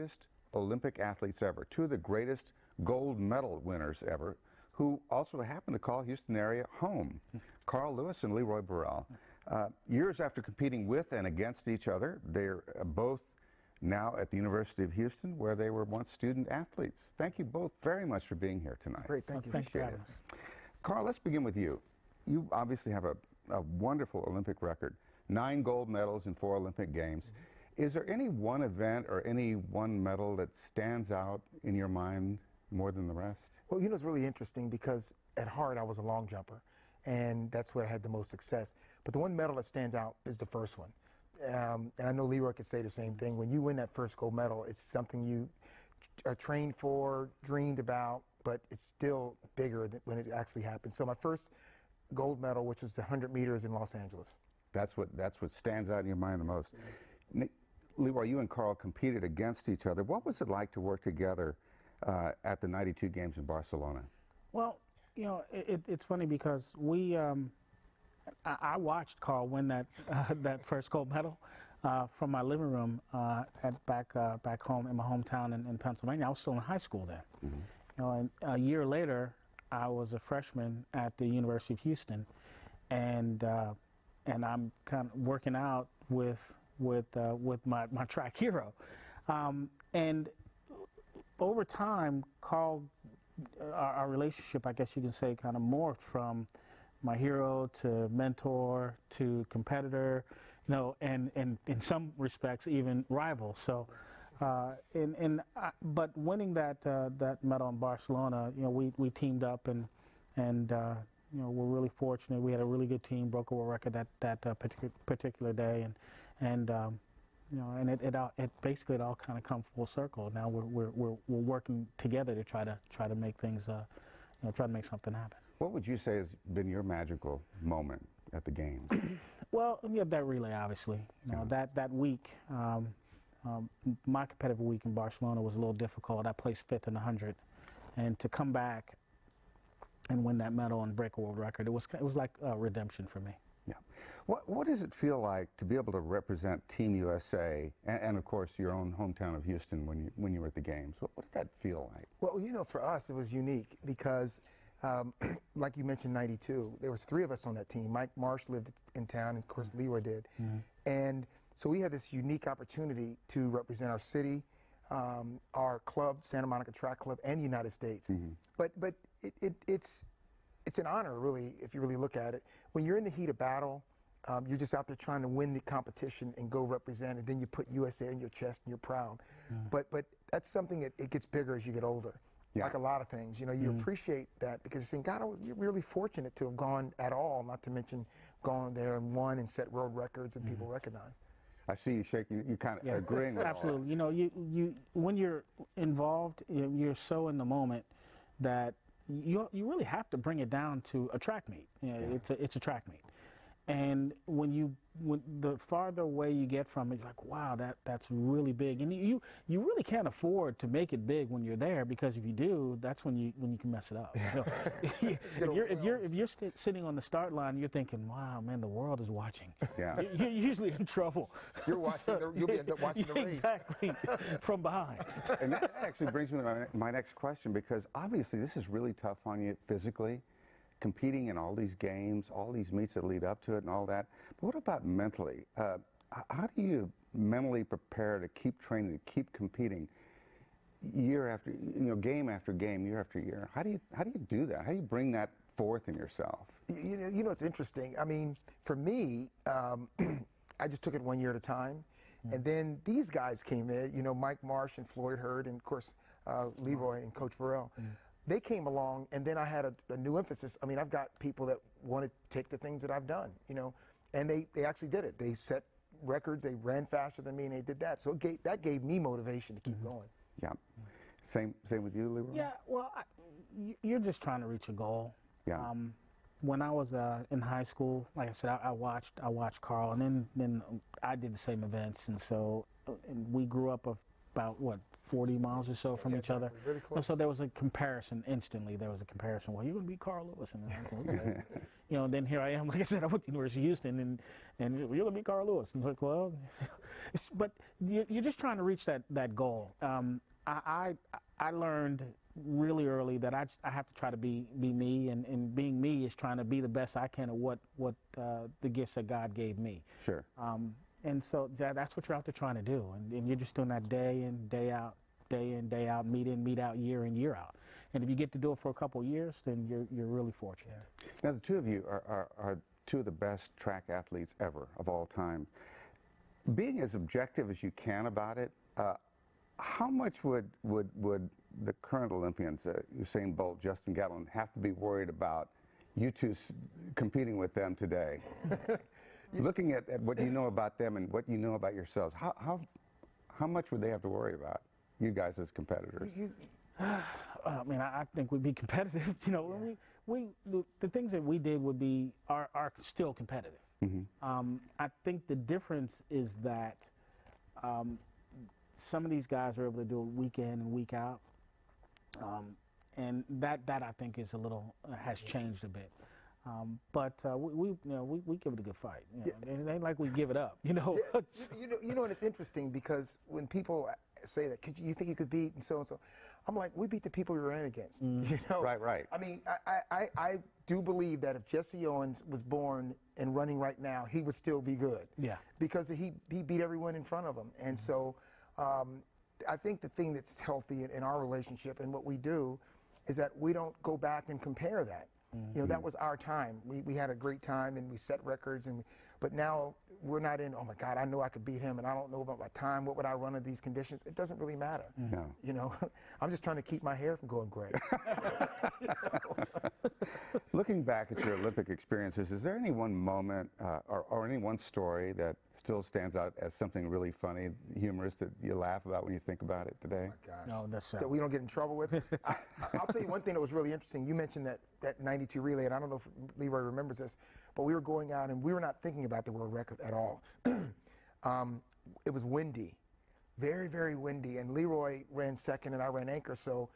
greatest Olympic athletes ever, two of the greatest gold medal winners ever, who also happen to call Houston area home, Carl Lewis and Leroy Burrell. Years after competing with and against each other, they're both now at the University of Houston, where they were once student athletes. Thank you both very much for being here tonight. Great, thank you. Appreciate it. Carl, let's begin with you. You obviously have a wonderful Olympic record, 9 gold medals in 4 Olympic Games. Is there any one event or any one medal that stands out in your mind more than the rest? Well, you know, it's really interesting because at heart I was a long jumper, and that's where I had the most success. But the one medal that stands out is the first one. And I know Leroy could say the same thing. When you win that first gold medal, it's something you trained for, dreamed about, but it's still bigger than when it actually happened. So my first gold medal, which was the 100 meters in Los Angeles. That's what stands out in your mind the most. Leroy, you and Carl competed against each other. What was it like to work together at the '92 Games in Barcelona? Well, you know, it's funny because I watched Carl win that first gold medal from my living room back home in my hometown in Pennsylvania. I was still in high school then. Mm-hmm. You know, and a year later, I was a freshman at the University of Houston, and I'm kind of working out with my track hero, and over time, Carl, our relationship, I guess you can say, kind of morphed from my hero to mentor to competitor, you know, and in some respects even rival. So, but winning that medal in Barcelona, you know, we teamed up and you know, we're really fortunate. We had a really good team, broke a world record that particular day, and you know, and it basically all kind of come full circle. Now we're working together to try to make things, you know, try to make something happen. What would you say has been your magical moment at the Games? Well, we have that relay, obviously. You know, that week, my competitive week in Barcelona was a little difficult. I placed 5th in the 100, and to come back and win that medal and break a world record, it was like redemption for me. Yeah. What does it feel like to be able to represent Team USA and of course your own hometown of Houston when you were at the Games? What did that feel like? Well, you know, for us it was unique because, like you mentioned, '92. There was 3 of us on that team. Mike Marsh lived in town, and of course Leroy did, and so we had this unique opportunity to represent our city, our club, Santa Monica Track Club, and the United States. But it's an honor, really, if you really look at it. When you're in the heat of battle, you're just out there trying to win the competition and go represent, and then you put USA on your chest and you're proud. But that's something that it gets bigger as you get older. Yeah. Like a lot of things, you know, you appreciate that because you're saying, God, you're really fortunate to have gone at all, not to mention gone there and won and set world records and people recognize. I see you shaking, you kind of agreeing with absolutely. All that. You know, you when you're involved, you're so in the moment that you really have to bring it down to a track meet. You know, it's a track meet, and when the farther away you get from it, you're like, wow, that's really big, and you really can't afford to make it big when you're there, because if you do, that's when you can mess it up. You know, if you're sitting on the start line, you're thinking, wow, man, the world is watching. Yeah. You're usually in trouble. You're watching. You'll be watching the race. Exactly, from behind. And that actually brings me to my next question, because obviously this is really tough on you physically, competing in all these games, all these meets that lead up to it and all that. But what about mentally? How do you mentally prepare to keep training, to keep competing year after, you know, game after game, year after year? How do you do that? How do you bring that forth in yourself? You know, it's interesting. I mean, for me, I just took it one year at a time. And then these guys came in, you know, Mike Marsh and Floyd Hurd, and of course, Leroy and Coach Burrell. They came along, and then I had a new emphasis. I mean, I've got people that want to take the things that I've done, you know, and they actually did it. They set records, they ran faster than me, and they did that. So that gave me motivation to keep going. Yeah. Same with you, Leroy? Yeah, well, you're just trying to reach a goal. Yeah. When I was in high school, like I said, I watched Carl, and then I did the same events, and so we grew up about, what, 40 miles or so from Yeah, each other. exactly. Really close. And so there was a comparison instantly. There was a comparison. Well, you're going to beat Carl Lewis. And I'm like, okay. You know, then here I am. Like I said, I went to the University of Houston, and you're going to beat Carl Lewis. And I'm like, well, but you're just trying to reach that goal. I learned really early that I have to try to be me, and being me is trying to be the best I can at what the gifts that God gave me. Sure. And so that's what you're out there trying to do, and you're just doing that day in, day out, meet in, meet out, year in, year out. And if you get to do it for a couple of years, then you're really fortunate. Yeah. Now, the two of you are two of the best track athletes ever of all time. Being as objective as you can about it, how much would the current Olympians, Usain Bolt, Justin Gatlin, have to be worried about you two competing with them today? Looking at what you know about them and what you know about yourselves, how much would they have to worry about you guys as competitors? I mean, I think we'd be competitive. You know, the things that we did are still competitive. Mm-hmm. I think the difference is that some of these guys are able to do it week in and week out, and that I think is a little has changed a bit. But we give it a good fight. You know? It ain't like we give it up. You know. Yeah, you know, and it's interesting because when people say that, you think you could beat and so, I'm like, we beat the people we ran against. Mm. You know? Right. I mean, I do believe that if Jesse Owens was born and running right now, he would still be good. Yeah. Because he beat everyone in front of him, and so I think the thing that's healthy in our relationship and what we do is that we don't go back and compare that. You know, that was our time. We had a great time and we set records, but now we're not in, oh my God, I know I could beat him and I don't know about my time. What would I run in these conditions? It doesn't really matter. No. You know, I'm just trying to keep my hair from going gray. You know? Looking back at your Olympic experiences, is there any one moment or any one story that still stands out as something really funny, humorous, that you laugh about when you think about it today? Oh my gosh. No, that's that we don't get in trouble with. I'll tell you one thing that was really interesting. You mentioned that 92 relay, and I don't know if Leroy remembers this, but we were going out and we were not thinking about the world record at all. It was windy, very, very windy, and Leroy ran second and I ran anchor, so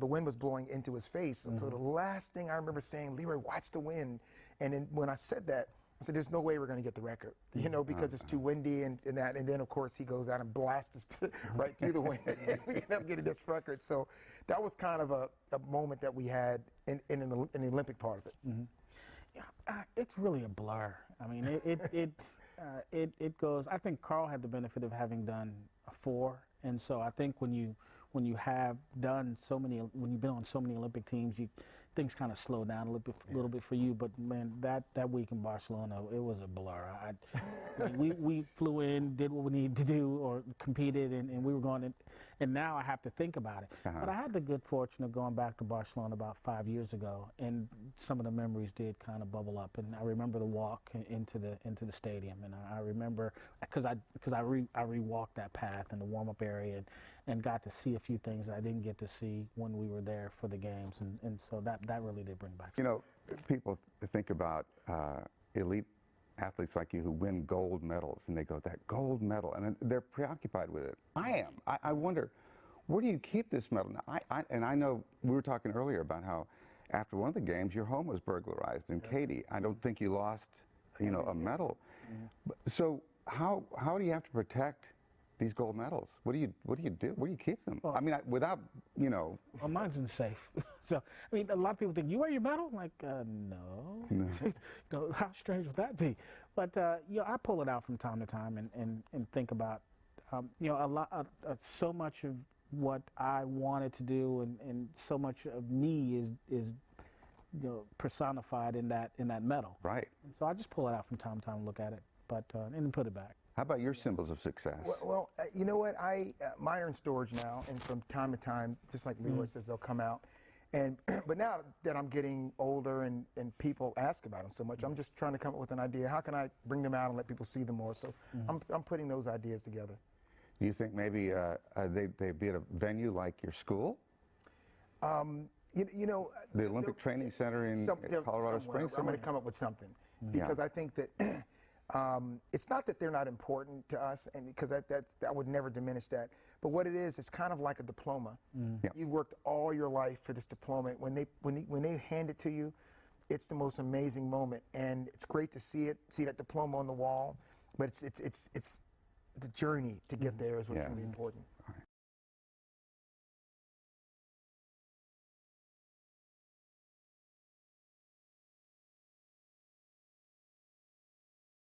the wind was blowing into his face. And so the last thing I remember saying, Leroy, watch the wind. And then when I said that, I said, there's no way we're going to get the record, you know, because it's too windy and that. And then, of course, he goes out and blasts us right through the wind. And we end up getting this record. So that was kind of a moment that we had in the Olympic part of it. Mm-hmm. Yeah, it's really a blur. I mean, it goes. I think Carl had the benefit of having done 4. And so I think when you have done so many, when you've been on so many Olympic teams, things kind of slow down a little bit for you. But man, that week in Barcelona, it was a blur. We flew in, did what we needed to do, or competed, and we were going in. And now I have to think about it. But I had the good fortune of going back to Barcelona about 5 years ago, and some of the memories did kind of bubble up. And I remember the walk into the stadium, and I remember because I rewalked that path in the warm-up area and got to see a few things that I didn't get to see when we were there for the games, and so that really did bring back. You know, people think about elite athletes like you who win gold medals, and they go, that gold medal, and they're preoccupied with it. I am. I wonder, where do you keep this medal? Now, I know we were talking earlier about how after one of the games your home was burglarized in Katy. I don't think you lost, you know, a medal. So how do you have to protect these gold medals? What do you do? Where do you keep them? Well, I mean, without, you know. Well, mine's in the safe. So, I mean, a lot of people think, you wear your medal? I'm like, no. You know, how strange would that be? But, you know, I pull it out from time to time and think about, you know, so much of what I wanted to do and so much of me is you know, personified in that medal. Right. And so I just pull it out from time to time and look at it, but and then put it back. How about your symbols of success? Well, you know what? Mine are in storage now, and from time to time, just like Leroy says, they'll come out. And but now that I'm getting older and people ask about them so much, I'm just trying to come up with an idea. How can I bring them out and let people see them more? So I'm putting those ideas together. Do you think maybe they'd be at a venue like your school? You know, the Olympic Training Center in Colorado Springs? I'm going to come up with something because I think that It's not that they're not important to us, and because that would never diminish that. But what it is, it's kind of like a diploma. Yeah. You worked all your life for this diploma. When they hand it to you, it's the most amazing moment, and it's great to see that diploma on the wall. But it's the journey to get there is what's really important.